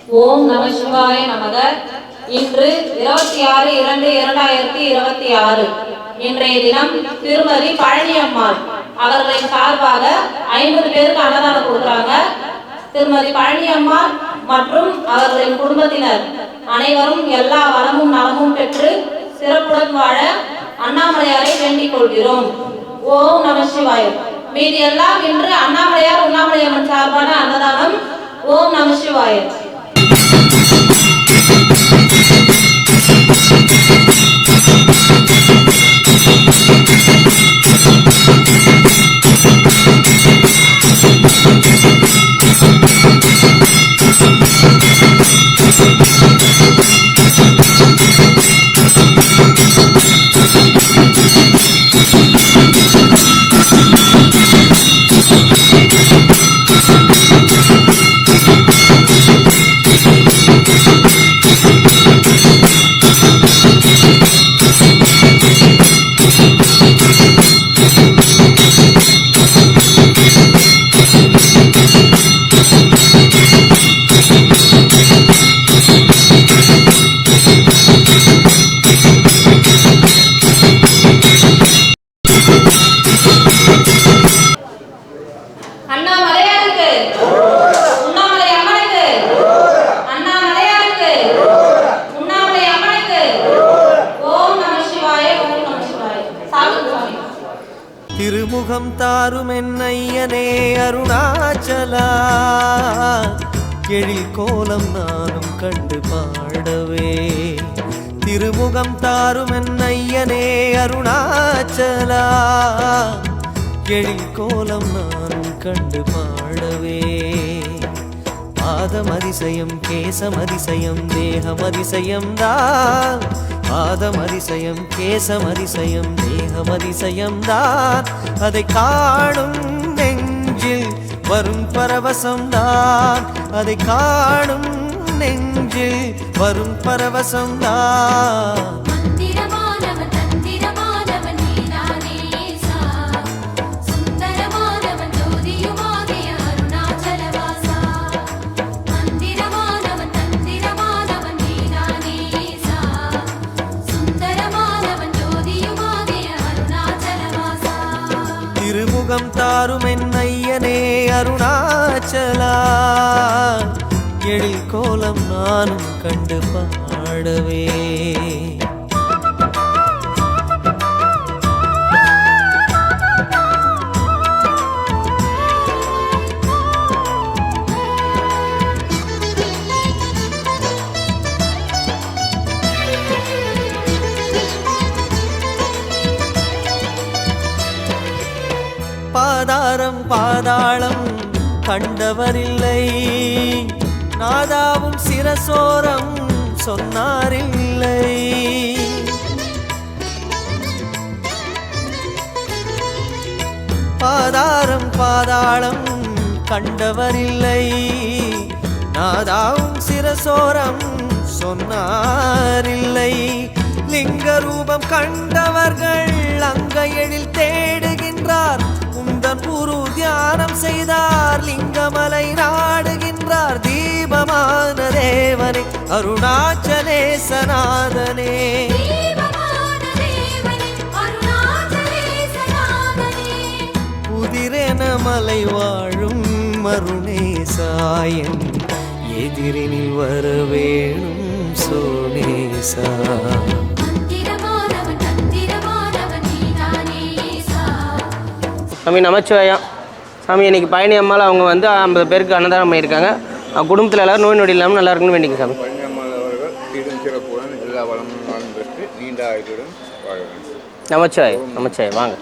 ஓம் நம சிவாய நமக. இன்று 26/2/2026 இன்றைய தினம் திருமதி பழனியம்மாள் அவர்களின் சார்பாக 50 பேருக்கு அன்னதானம் கொடுக்குறாங்க. திருமதி பழனியம்மாள் மற்றும் அவர்களின் குடும்பத்தினர் அனைவரும் எல்லா வளமும் நலமும் பெற்று சிறப்புடன் வாழ அண்ணாமலையாரை வேண்டிக் கொள்கிறோம். ஓம் நம சிவாய. மீதி எல்லாம் இன்று அண்ணாமலையார் உண்ணாமலையம்மன் சார்பான அன்னதானம். ஓம் நம சிவாய. திருமுகம் தாரும் என்னையனே அருணாச்சலா, எழில் கோலம் நானும் கண்டு பாடவே. திருமுகம் தாரும் என்னையனே அருணாச்சலா, எழில் கோலம் நானும் கண்டு பாடவே. பாதமதிசயம் கேசமதிசயம் தேகமதிசயம் தான், பாதமதிசயம் கேசமதிசயம் தேகமதிசயம் தான். அதை காணும் நெஞ்சில் வரும் பரவசம்தான், அதை காணும் நெஞ்சில் வரும் பரவசம்தான். திருமுகம் தாரும் என்னையனே அருணாச்சலா, எழில் கோலம் நானும் கண்டு பாடவே. பாதாரம் பாதாளம் கண்டவரில்லை, நாதாவும் சிரசோரம் சொன்னாரில்லை. பாதாரம் பாதாளம் கண்டவரில்லை, நாதாவும் சிரசோரம் சொன்னாரில்லை. லிங்க ரூபம் கண்டவர்கள் அங்க எழில் தேடுகின்றார், உந்தன் குரு தியானம் செய்தார், லிங்கமலை நாடுகின்றார். தீபமான தேவனே அருணாச்சலேசநாதனே, புதிரென மலை வாழும் மருணேசாயன், எதிரினில் வரவேணும் சோனேசா. சாமி நமச்சிவாயம். சாமி இன்னைக்கு பழனி அம்மாவில் அவங்க வந்து 50 பேருக்கு அன்னதானம் பண்ணியிருக்காங்க. அவங்க குடும்பத்தில் எல்லாரும் நோய் நொடி இல்லாமல் நல்லா இருக்குன்னு வேண்டிக்க சாமி. பழனி அம்மாள் அவர்கள் சீரும் சிறப்புடன் எல்லா வளமும் பெற்று நீண்ட ஆயுளுடன் வாழ வேண்டும். நமச்சிவாயம் நமச்சிவாயம். வாங்க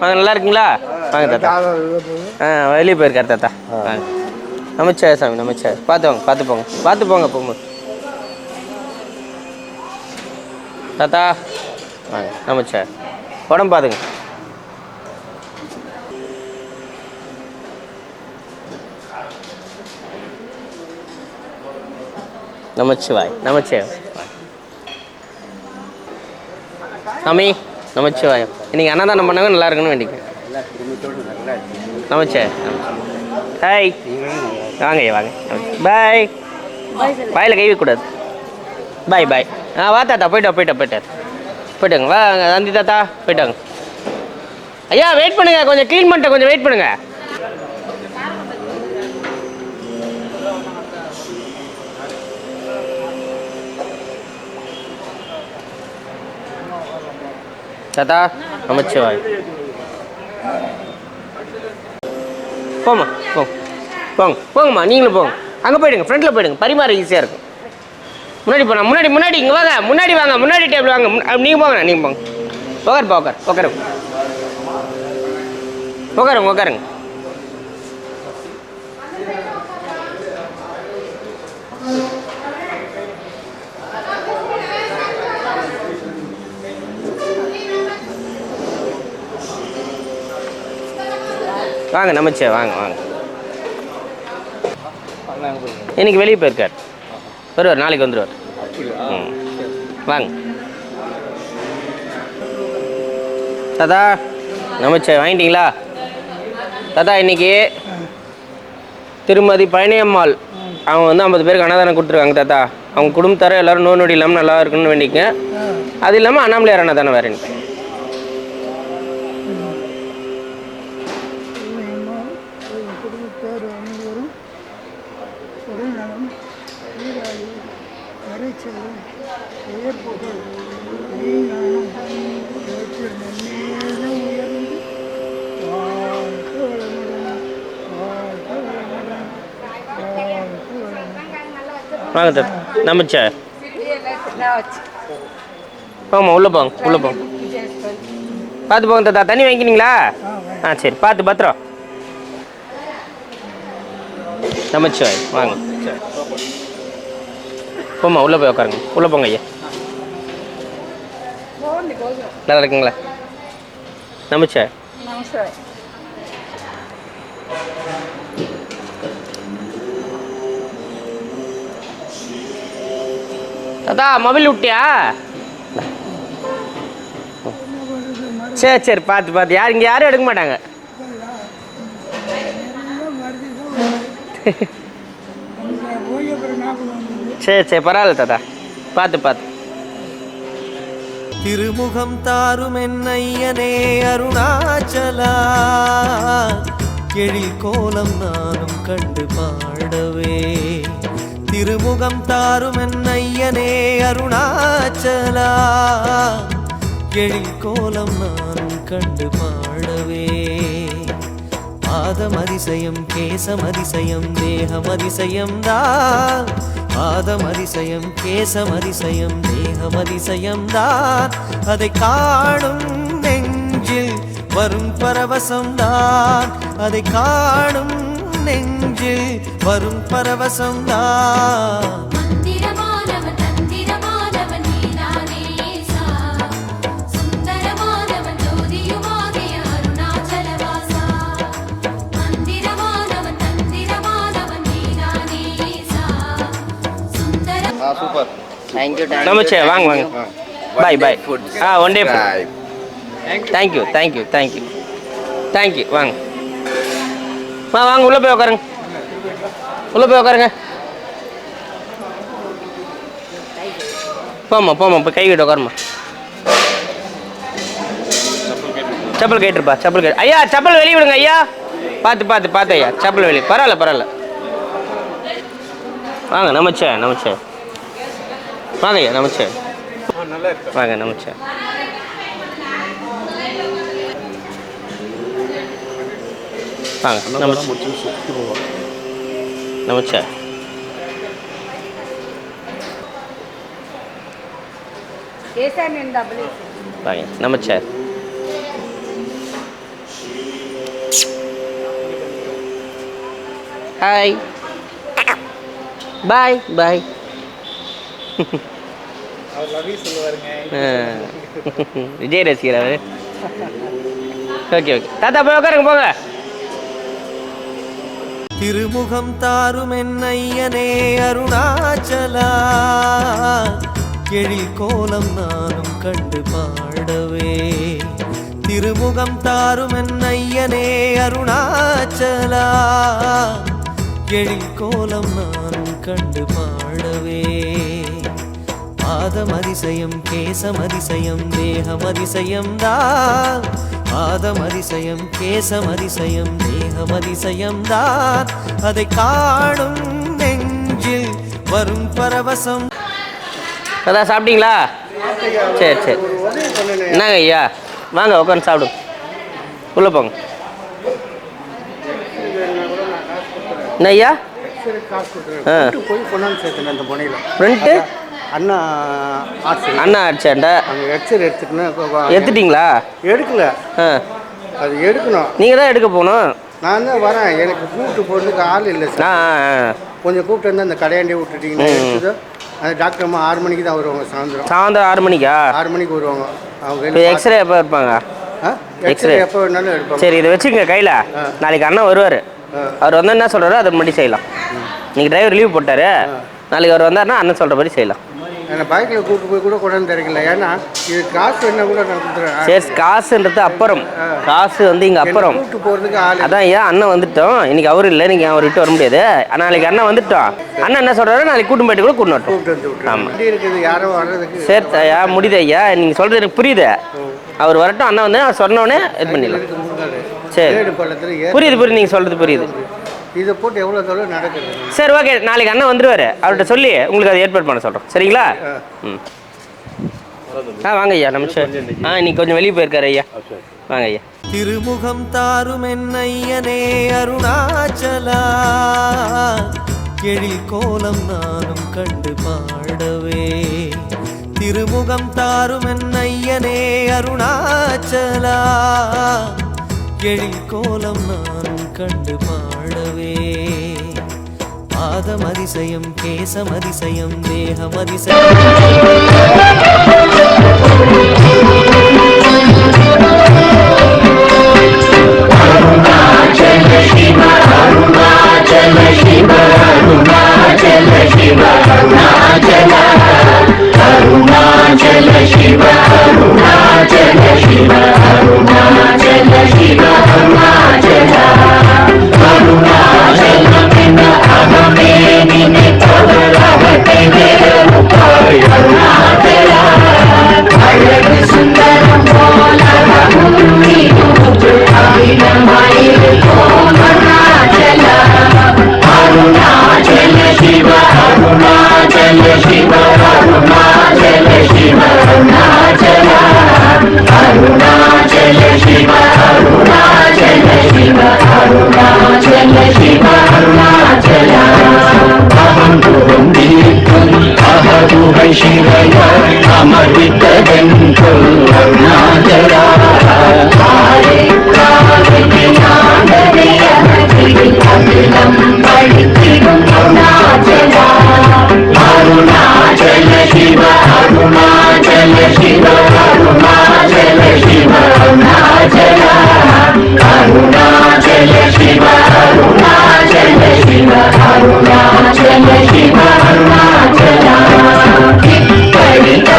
வாங்க, நல்லா இருக்குங்களா? வாங்க தாத்தா. வெளியே போயிருக்காரு தாத்தா. வாங்க நமச்சிவாய சாமி நமச்சிவாய. பார்த்து வாங்க, பார்த்து போங்க, பார்த்து போங்க போகும்போது. தாத்தா வாங்க நமச்சிவாய. உடம்பு பார்த்துங்க. நமச்சிவாய் நமச்சிவாய். சாமி நமச்சிவாயம். இன்னைக்கு அன்னதானம் பண்ணவே நல்லா இருக்குன்னு வேண்டிக்கிறேன். நமச்சிவாய். ஹாய் வாங்க வாங்க பாய். வாயில் கை வைக்கக்கூடாது. பாய் பாய். வா தாத்தா, போயிட்டாங்க. வா நந்தி தாத்தா, போயிட்டாங்க. ஐயா வெயிட் பண்ணுங்க, கொஞ்சம் க்ளீன் பண்ணிட்டு கொஞ்சம் வெயிட் பண்ணுங்க. தாத்தா அமைச்சவாய் போம்மா, போங்கம்மா, நீங்களும் போங்க. அங்கே போயிடுங்க, ஃப்ரண்ட்டில் போயிடுங்க, பரிமாற ஈஸியாக இருக்கும். முன்னாடி போனா, முன்னாடி இங்கே வாங்க, முன்னாடி டேபிள் வாங்க. நீங்கள் போங்க. உட்காருங்க. வாங்க நமச்சே, வாங்க. இன்னைக்கு வெளியே போயிருக்கார், வருவார், நாளைக்கு வந்துடுவார். வாங்க தாத்தா. நமச்சே வாங்கிட்டீங்களா தாத்தா? இன்னைக்கு திருமதி பழனியம்மாள் அவங்க வந்து 50 பேருக்கு அன்னதானம் கொடுத்துருக்காங்க தாத்தா. அவங்க குடும்பத்தார எல்லோரும் நோய் நொடி இல்லாமல் நல்லா இருக்குன்னு வேண்டிங்க. அது இல்லாமல் அண்ணாமலையார் அன்னதானம் வேறு இன்னைக்கு. வாங்க தாத்தா. நமச்சே போங்கம்மா, உள்ளே போங்க. பார்த்து போங்க தாத்தா. தண்ணி வாங்கிக்கினீங்களா? சரி, பார்த்து பத்திரம். நமச்சிவாய் வாங்க. போம்மா, உள்ளே போய் உட்காருங்க. உள்ளே போங்க ஐயா. நல்லா இருக்குங்களா? நமச்சிவாய். தாத்தா மொபைல் விட்டியா? சரி, பார்த்து யாரும் எடுக்க மாட்டாங்க. சரி, பரவாயில்ல தாத்தா, பார்த்து. திருமுகம் தாரும் என்னையனே அருணாச்சலா, எழில் கோலம் நானும் கண்டு பாடவே. திருமுகம் தாரும் என்னையனே அருணாச்சலா, எழில் கோலம் நானும் கண்டு பாடவே. பாதமதிசயம் கேசமதிசயம் தேகமதிசயம் தான், பாதமதிசயம் கேசமதிசயம் தேகமதிசயம் தான். அதை காணும் நெஞ்சில் வரும் பரவசம் தான், அதை காணும் நெஞ்சில் வரும் பரவசம் தான். சூப்பர். தேங்க்யூ. நமச்சே வாங்க. Bye. One day food. Thank you. வாங்க. உள்ளே போய் உட்காருங்க. போம்மா, இப்போ கை விட்டு உட்காருமா. செப்பல் கேட்டுருப்பா, ஐயா செப்பல் வெளியே விடுங்க ஐயா. பார்த்து ஐயா, செப்பல் வெளியே. பரவாயில்ல. வாங்க நமச்சே. வாங்க ஐயா, நமச்சே. வாங்க நமச்சே. வாங்க நமச்சே. வாங்க நமச்சே. ஹாய், பாய். விஜய் ரசிகர் அவரு. ஓகே தாத்தா போய் உட்காருங்க, போங்க. திருமுகம் தாரும் என்னையனே அருணாச்சலா, எழில் கோலம் நானும் கண்டு பாடவே. திருமுகம் தாரும் என்னையனே அருணாச்சலா, எழில் கோலம் நானும் கண்டு பாடவே பாதம் அதிசயம் கேசம் அதிசயம் தேகம் அதிசயம் தான் பாதம் அதிசயம் கேசம் அதிசயம் தேகம் அதிசயம் தான் அதை காணும் நெஞ்சில் வரும் பரவசம். அதான் சாப்பிட்டீங்களா? சரி சரி. என்னங்க ஐயா, வாங்க உட்காந்து சாப்பிடுங்க. உள்ளே போங்க. என்ன ஐயா? ஃப்ரெண்ட்டு அண்ணா ஆட்சியாண்டா எக்ஸ்ரே எடுத்துக்கணும். எடுத்துட்டீங்களா? எடுக்கல, அது எடுக்கணும். நீங்கள் தான் எடுக்க போகணும். நான் தான் வரேன், எனக்கு கூப்பிட்டு போகிறதுக்கு ஆள் இல்லை சார். கொஞ்சம் கூப்பிட்டு வந்து அந்த கடையாண்டே விட்டுட்டீங்கன்னா அது டாக்டர் அம்மா 6 மணிக்கு தான் வருவாங்க. சாயந்தரம் 6 மணிக்கா? 6 மணிக்கு வருவாங்க அவங்க. எக்ஸ்ரே எப்போ இருப்பாங்க? எக்ஸ்ரே எப்போ வேணாலும் எடுப்பாங்க. சரி, இதை வச்சுக்கங்க கையில். நாளைக்கு அண்ணன் வருவார். அவர் வந்து என்ன சொல்கிறாரோ அதை முன்னாடி செய்யலாம். நீங்கள் டிரைவர் லீவ் போட்டார், நாளைக்கு அவர் வந்தார்னா அண்ணன் சொல்கிற மாதிரி செய்யலாம். என்னை பைக்கில் கூப்பிட்டு போய் கூட கொண்டாந்து தரல, ஏன்னா இது காசு என்ன கூட நான் கொடுத்துறேன். சரி, காசுன்றது அப்புறம், காசு வந்து இங்கே அப்புறம் கூப்பிட்டு போகிறதுக்கு ஆள். அதான் ஏன் அண்ணன் வந்துட்டோம், இன்னைக்கு அவர் இல்லை, நீங்கள் அவர் விட்டு வர முடியாது. நாளைக்கு அண்ணன் வந்துட்டோம், அண்ணன் என்ன சொல்கிறாரோ நாளைக்கு கூட்டும் போயிட்டு கூட கூட்டு வரட்டும். ஆமாம், வண்டி இருக்குது, யாரும் வர்றதுக்கு. சரி ஐயா, முடியுது ஐயா, நீங்கள் சொல்கிறது எனக்கு புரியுது. அவர் வரட்டும், அண்ணன் வந்து சொன்னோடனே இது பண்ணிடலாம். சரி, புரியுது, நீங்கள் சொல்கிறது புரியுது. இதை போட்டு எவ்வளோ தூரம் நடக்குது. சரி, ஓகே, நாளைக்கு அண்ணன் வந்துடுவார், அவர்கிட்ட சொல்லி உங்களுக்கு அதை ஏற்பாடு பண்ண சொல்கிறோம். சரிங்களா? வாங்க ஐயா, நமஸ்கார். இன்னைக்கு கொஞ்சம் வெளியே போயிருக்காரு ஐயா. வாங்க ஐயா. திருமுகம் தாரும் என்னையனே அருணாச்சலா எழில் கோலம் நானும் கண்டு பாடவே திருமுகம் தாரும் என்னையனே அருணாச்சலா எழில் கோலம் நானும் கண்டு பாடவே பாதம் அதிசயம் கேசம் அதிசயம் தேகம் அதிசயம் அருணாச்சல சிவ அருணாச்சல சிவ அருணாச்சல சிவ அருணாச்சல அருணாச்சல சிவ அருணாச்சல சிவ அருணாச்சல சிவ அருணாச்சல அருணாச்சல அகமே நினைத்தவரகத்தை வேறுபாய் அருணாச்சல அழகு சுந்தரம் போல அருணாச்சல சிவ அருணாச்சல சிவ அருணாச்சல சிவ அருணாச்சல அருணாச்சல சிவ அருணாச்சல சிவ அருணாச்சல சிவ அருணாச்சல அகங்குரும் தீர்க்கும் அகதுகை சிறைய அமர்வித்ததென்றும் அருணாச்சலா அருணாச்சல சிவ அருணாச்சல சிவ அருணாச்சல சிவ அருணாச்சல அருணாச்சல சிவ அருணாச்சல சிவ அருணாச்சல சிவ அருணாச்சல இப்படித்த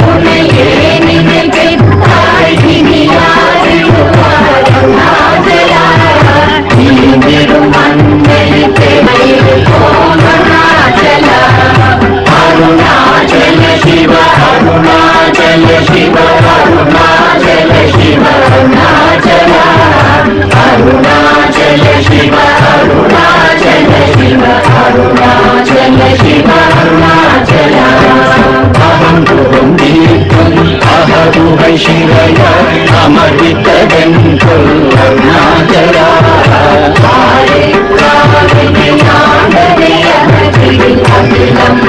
உன்னையே நினைத்தாய் இனியாய் அருணாச்சல நீந்திடும் மண்ணை தேவையில் அருணாச்சல அருணாச்சல சிவ அருணாச்சல சிவ அருணாச்சல சிவ அருணாச்சல அருணாச்சல சிவ அருணாச்சல சிவ அருணாச்சல சிவ அருணாச்சல அகங்குரும் தீர்க்கும் அகதுகை சிறைய அமர்வித்ததென்றும் அருணாச்சலா ஆரே காவிரி ஆண்டவே அகிலம்